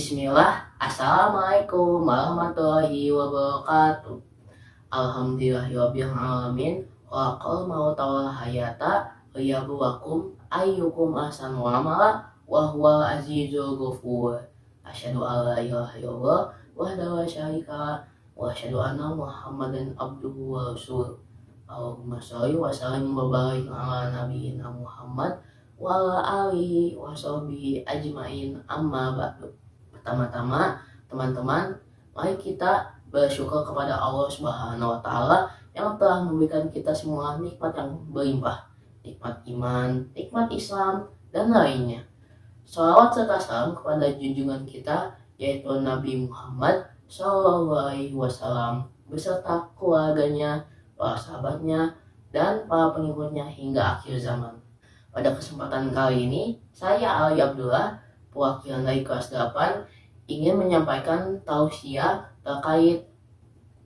Bismillah, Assalamualaikum warahmatullahi wabarakatuh. Alhamdulillahirabbil alamin. Wa mauta wal hayata liyabluwakum ayyukum ahsanu amala wa huwal azizul ghafur. Asyhadu an la ilaha illallah wahdahu la syarika lah wa asyhadu anna Muhammadan abduhu wa rasuluh. Allahumma shalli wa sallim wa barik ala nabiyyina Muhammad wa ala alihi wa sahbihi ajmain, amma ba'du. Pertama-tama, teman-teman, mari kita bersyukur kepada Allah Subhanahu wa taala yang telah memberikan kita semua nikmat yang berlimpah, nikmat iman, nikmat Islam, dan lainnya. Shalawat serta salam kepada junjungan kita, yaitu Nabi Muhammad SAW beserta keluarganya, para sahabatnya, dan para pengikutnya hingga akhir zaman. Pada kesempatan kali ini, saya Ali Abdullah, perwakilan dari kelas 8, ingin menyampaikan tausiah terkait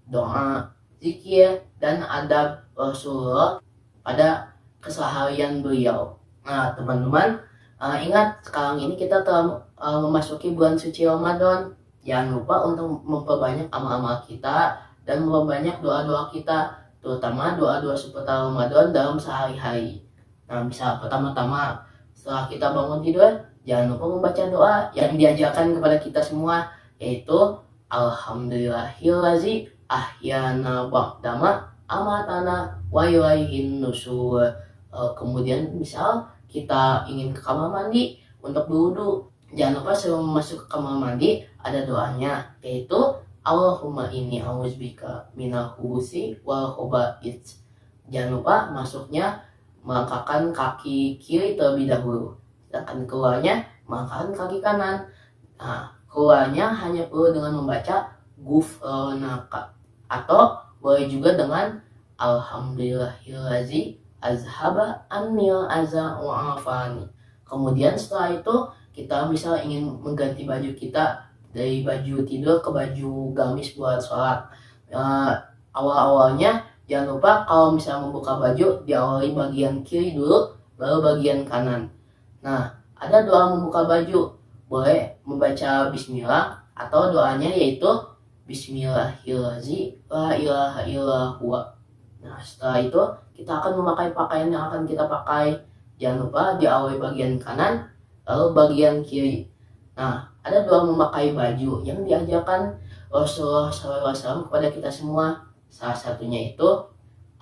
doa, zikir, dan adab Rasulullah pada keseharian beliau. Nah, teman-teman, ingat sekarang ini kita telah memasuki bulan suci Ramadan. Jangan lupa untuk memperbanyak amal-amal kita dan memperbanyak doa-doa kita, terutama doa-doa seputar Ramadan dalam sehari-hari. Nah, bisa pertama-tama setelah kita bangun tidur, jangan lupa membaca doa yang diajarkan kepada kita semua, yaitu Alhamdulillahillazi ahyana ba'dama amatana wa ilaihin nusyur. Kemudian misal kita ingin ke kamar mandi untuk berwudu, jangan lupa sebelum masuk ke kamar mandi ada doanya, yaitu Allahumma inni a'udzubika minal khubuthi wal khaba'its. Jangan lupa masuknya melangkahkan kaki kiri terlebih dahulu, sedangkan keluarnya melangkahkan kaki kanan. Nah, keluarnya hanya perlu dengan membaca Ghufranaka, atau boleh juga dengan Alhamdulillahillazi azhaba annil aza wa afani. Kemudian setelah itu kita bisa ingin mengganti baju kita dari baju tidur ke baju gamis buat sholat. Awal-awalnya jangan lupa kalau misalnya membuka baju, diawali bagian kiri dulu, baru bagian kanan. Nah, ada doa membuka baju, boleh membaca bismillah, atau doanya yaitu Bismillahirrahmanirrahim la ilaha illa huwa. Nah, setelah itu kita akan memakai pakaian yang akan kita pakai. Jangan lupa diawali bagian kanan, lalu bagian kiri. Nah, ada doa memakai baju yang diajarkan Rasulullah SAW kepada kita semua. Salah satunya itu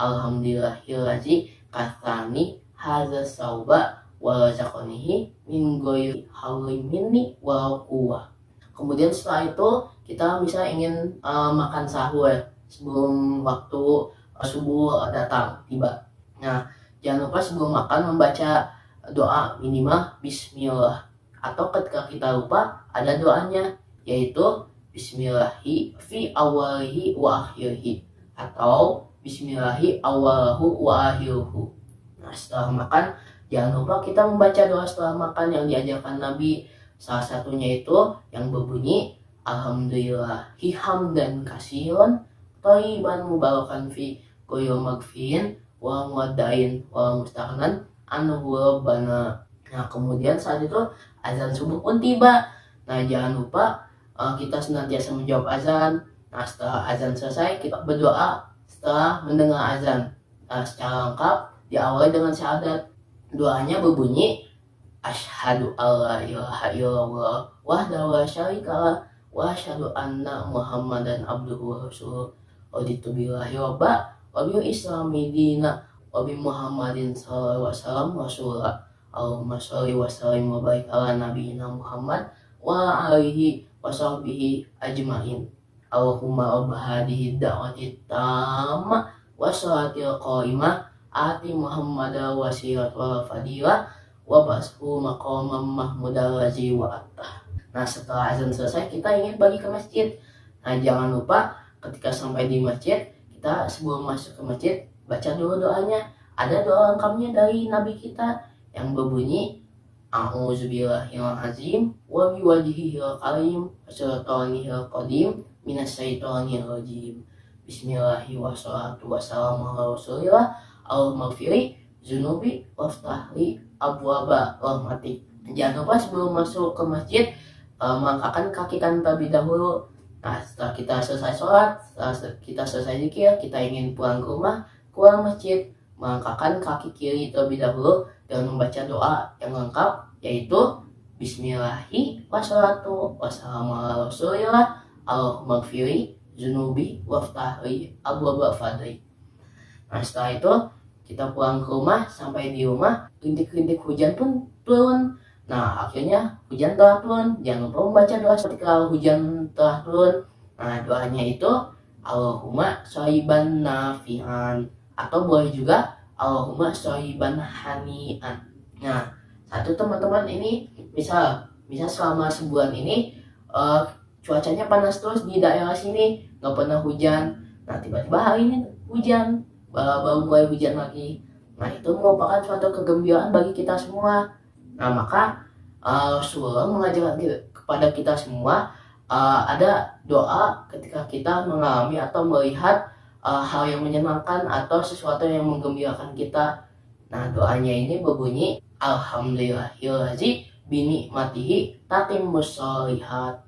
Alhamdulillahillazi katsani hadza sauba wa razaqanihi min ghairi haulin minni wa quwwah. Kemudian setelah itu kita bisa ingin makan sahur sebelum waktu subuh datang tiba. Nah, jangan lupa sebelum makan membaca doa minimal bismillah, atau ketika kita lupa ada doanya, yaitu bismillahi fi awalihi wa akhirihi, atau bismillahi awalahu wa akhiruhu. Nah, setelah makan jangan lupa kita membaca doa setelah makan yang diajarkan Nabi. Salah satunya itu yang berbunyi Alhamdulillahi hamdan kasiron thayyiban mubarakan fi kulli magfirin wa muwaddain wa mustaqnan anhu rabbana. Nah, kemudian saat itu azan subuh pun tiba. Nah, jangan lupa kita senantiasa menjawab azan. Nah, setelah azan selesai kita berdoa setelah mendengar azan. Secara lengkap diawali dengan syahadat. Doanya berbunyi Asyhadu alla ilaha illallah wahdahu la syarika lah wa asyhadu anna Muhammadan abduhu wa rasuluh. Raditu billahi rabba wa bil islami dina wa bi Muhammadin sallallahu alaihi wasallam rasulullah. Allahumma sholli wa sallim wa barik ala nabiyyina Muhammad wa alihi wa sahbihi ajmain. Allahumma rabb hadhihi da'wati tamma wa sholatil qa'imah ati Muhammadal wasilat wal fadilah wa bashu maqamam mahmudal lazi wa attah. Nah, setelah azan selesai kita ingin pergi ke masjid. Nah, jangan lupa ketika sampai di masjid, kita sebelum masuk ke masjid baca dulu doanya. Ada doa lengkapnya dari Nabi kita yang berbunyi A'udzubillahil azim wa biwajhihil karim wa sultanihil qadim minasyaitonir rajim. Bismillahi wassalatu wassalamu ala rasulillah. Allahumma gfirli zunubi waftahli abwaba rahmatik. Jangan lupa sebelum masuk ke masjid mengangkatkan kaki kan terlebih dahulu. Nah, setelah kita selesai sholat, setelah kita selesai zikir, kita ingin pulang ke rumah, keluar masjid, mengangkatkan kaki kiri terlebih dahulu dan membaca doa yang lengkap, yaitu Bismillahi wassalatu wassalamu ala rasulillah Allahumma gfiri zunubi waftahli abwaba fadli. Nah, setelah itu kita pulang ke rumah, sampai di rumah rintik-rintik hujan pun turun. Nah, akhirnya hujan telah turun. Jangan lupa membaca doa ketika hujan telah turun. Nah, doanya itu Allahumma shoiban nafi'an, atau boleh juga Allahumma shoiban hani'an. Nah, satu teman-teman ini misal selama sebulan ini cuacanya panas terus di daerah sini, nggak pernah hujan. Nah, tiba-tiba hari ini hujan, baru mulai hujan lagi. Nah, itu merupakan suatu kegembiraan bagi kita semua. Nah, maka Rasulullah mengajarkan kepada kita semua ada doa ketika kita mengalami atau melihat hal yang menyenangkan atau sesuatu yang menggembirakan kita. Nah, doanya ini berbunyi Alhamdulillahillazi binikmatihi tatimmus sholihat.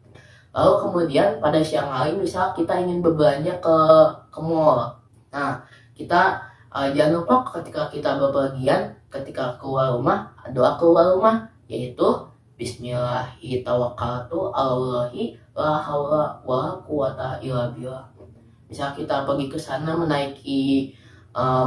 Lalu kemudian pada siang hari misal kita ingin berbelanja ke mall. Nah, kita jangan lupa ketika kita bepergian, ketika keluar rumah, doa keluar rumah, yaitu Bismillahi tawakkaltu alallahi la haula wala quwata illa billah. Misal kita pergi ke sana menaiki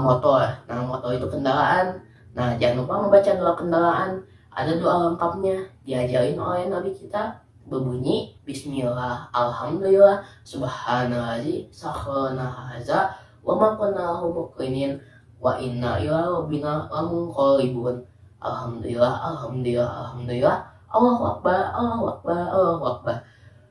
motor. Nah, motor itu kendaraan. Nah, jangan lupa membaca doa kendaraan. Ada doa lengkapnya diajarin oleh Nabi kita, berbunyi Bismillah, Alhamdulillah, Subhanallazi sakhkhana hadza wa ma kunna lahu muqrinin wa inna ila rabbina lamunqalibun. Alhamdulillah, Alhamdulillah, Alhamdulillah, Allahu Akbar, Allahu Akbar, Allahu Akbar.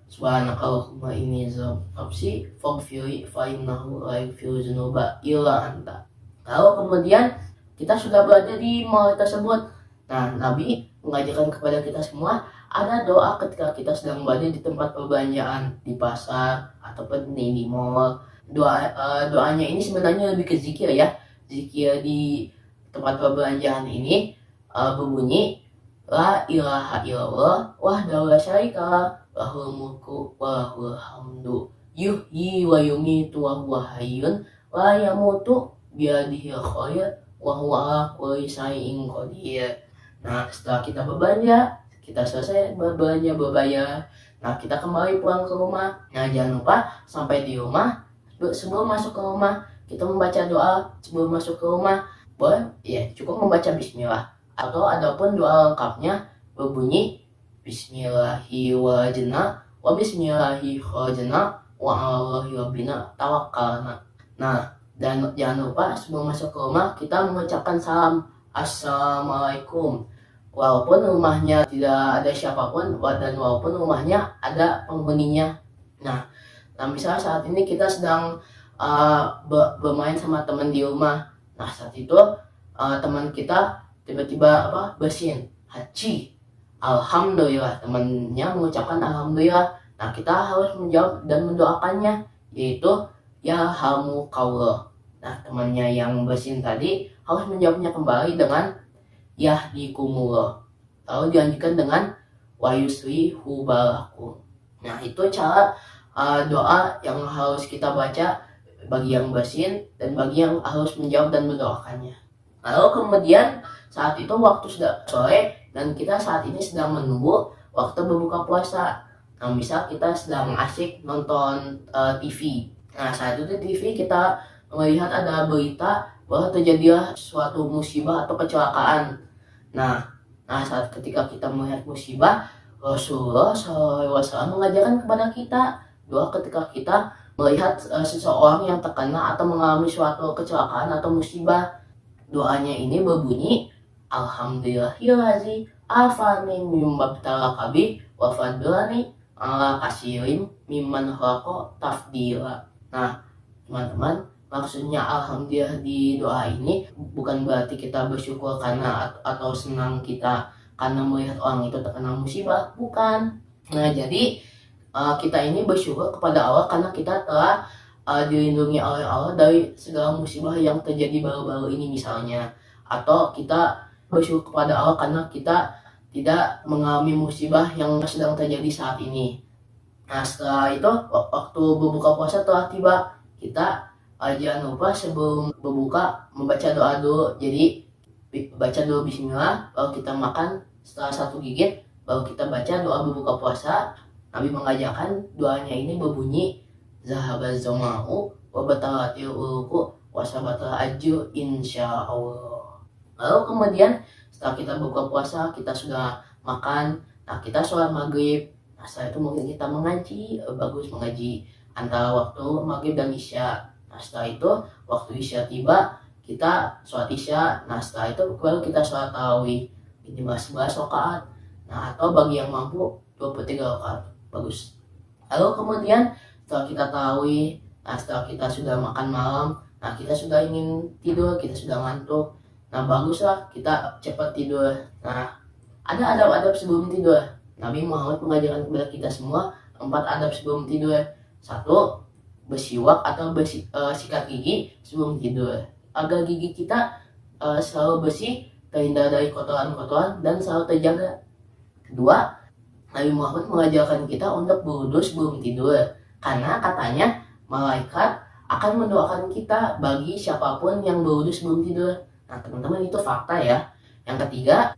Subhanakallahumma inni zalamtu nafsi faghfirli fa innahu la yaghfiru dzunuba illa anta. Lalu kemudian kita sudah berada di mall tersebut. Nah, Nabi mengajarkan kepada kita semua ada doa ketika kita sedang berada di tempat perbelanjaan, di pasar ataupun di mall. Doanya ini sebenarnya lebih ke zikir ya. Zikir di tempat perbelanjaan ini berbunyi La ilaha illallah wahdahu la syarikalah lahul mulku wa lahul hamdu yuhyi wa yumiitu wa huwa hayyun la yamutu biyadihil khair wa huwa ala kulli syai'in qadir. Nah, setelah kita berbelanja, kita selesai berbelanja, berbayar. Nah, kita kembali pulang ke rumah. Nah, jangan lupa sampai di rumah, sebelum masuk ke rumah, kita membaca doa sebelum masuk ke rumah. Boleh? Ya, cukup membaca bismillah. Atau adapun doa lengkapnya berbunyi Bismillahi wajna wa bismillahi khajna wa alallahi rabbina tawakkalna. Nah, dan jangan lupa sebelum masuk ke rumah kita mengucapkan salam Assalamualaikum. Walaupun rumahnya tidak ada siapapun dan walaupun rumahnya ada penghuninya. Nah, misalnya saat ini kita sedang bermain sama teman di rumah. Nah, saat itu teman kita tiba-tiba bersin, haji, alhamdulillah, temannya mengucapkan alhamdulillah. Nah, kita harus menjawab dan mendoakannya, yaitu ya hamukallah. Nah, temannya yang bersin tadi harus menjawabnya kembali dengan yahdikumullah. Lalu dilanjutkan dengan wa yuslihu balakum. Nah, itu cara doa yang harus kita baca bagi yang bersin dan bagi yang harus menjawab dan mendoakannya. Lalu kemudian saat itu waktu sudah sore dan kita saat ini sedang menunggu waktu berbuka puasa. Nah, misal kita sedang asik nonton TV. Nah, saat itu di TV kita melihat ada berita bahwa terjadilah suatu musibah atau kecelakaan. Nah, saat ketika kita melihat musibah, Rasulullah SAW mengajarkan kepada kita doa ketika kita melihat seseorang yang terkena atau mengalami suatu kecelakaan atau musibah. Doanya ini berbunyi Alhamdulillahillazi afani mimma btalaka bi wa fadlani ala kasirin mimman khalaqa tafdila. Nah, teman-teman, maksudnya alhamdulillah di doa ini bukan berarti kita bersyukur karena atau senang kita karena melihat orang itu terkena musibah, bukan. Nah, jadi kita ini bersyukur kepada Allah karena kita telah dilindungi oleh Allah dari segala musibah yang terjadi baru-baru ini misalnya. Atau kita bersyukur kepada Allah karena kita tidak mengalami musibah yang sedang terjadi saat ini. Nah, setelah itu waktu berbuka puasa telah tiba, kita jangan lupa sebelum berbuka membaca doa dulu. Jadi baca dulu bismillah, baru kita makan. Setelah satu gigit baru kita baca doa berbuka puasa. Nabi mengajarkan doanya ini berbunyi zahabaz zama'u wa batalatil uruku wa sabatal ajru insyaallah. Lalu kemudian setelah kita buka puasa, kita sudah makan, nah kita sholat maghrib. Nah setelah itu mungkin kita mengaji, bagus mengaji antara waktu maghrib dan isya. Nah setelah itu waktu isya tiba, kita sholat isya. Nah setelah itu baru kita sholat tarawih minimal 11 rakaat. Nah atau bagi yang mampu 23 rakaat, bagus. Lalu kemudian setelah kita tarawih, nah setelah kita sudah makan malam, nah kita sudah ingin tidur, kita sudah ngantuk. Nah baguslah kita cepat tidur. Nah ada adab-adab sebelum tidur. Nabi Muhammad mengajarkan kepada kita semua 4 adab sebelum tidur. 1. Bersiwak atau sikat gigi sebelum tidur, agar gigi kita selalu bersih, terhindar dari kotoran-kotoran dan selalu terjaga. 2. Nabi Muhammad mengajarkan kita untuk berwudu sebelum tidur, karena katanya malaikat akan mendoakan kita bagi siapapun yang berwudu sebelum tidur. Nah teman-teman, itu fakta ya. Yang ketiga,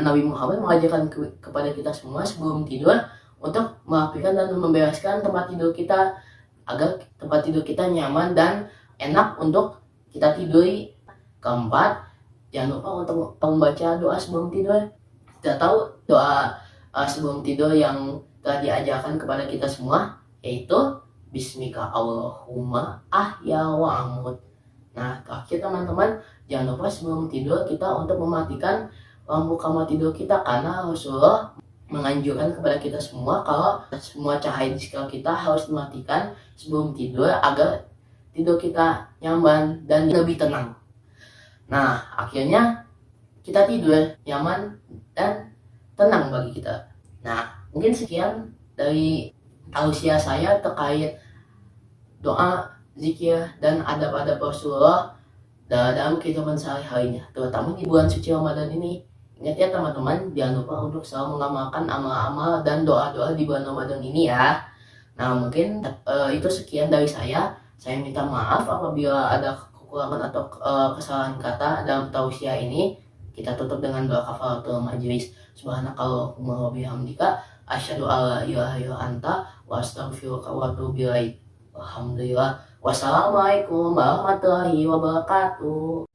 Nabi Muhammad mengajarkan kepada kita semua sebelum tidur untuk merapikan dan membereskan tempat tidur kita, agar tempat tidur kita nyaman dan enak untuk kita tiduri. Keempat, jangan lupa untuk membaca doa sebelum tidur. Kita tahu doa sebelum tidur yang telah diajarkan kepada kita semua, yaitu Bismika Allahumma ahya wa amut. Nah terakhir teman-teman, jangan lupa sebelum tidur kita untuk mematikan lampu kamar tidur kita, karena Rasulullah menganjurkan kepada kita semua kalau semua cahaya di sekitar kita harus dimatikan sebelum tidur, agar tidur kita nyaman dan lebih tenang. Nah akhirnya kita tidur nyaman dan tenang bagi kita. Nah mungkin sekian dari tausiah saya terkait doa, zikir, dan adab-adab Rasulullah dalam kehidupan sehari-harinya, terutama di bulan suci Ramadan ini. Ingat ya teman-teman, jangan lupa untuk selalu mengamalkan amal-amal dan doa-doa di bulan Ramadan ini ya. Nah mungkin itu sekian dari saya. Saya minta maaf apabila ada kekurangan atau kesalahan kata dalam tausiah ini. Kita tutup dengan doa kafaratul majlis. Subhanakallahumma wa bihamdika asyhadu alla ilaha illa anta wa astaghfiruka wa atubu ilaik. Alhamdulillah. Wassalamualaikum warahmatullahi wabarakatuh.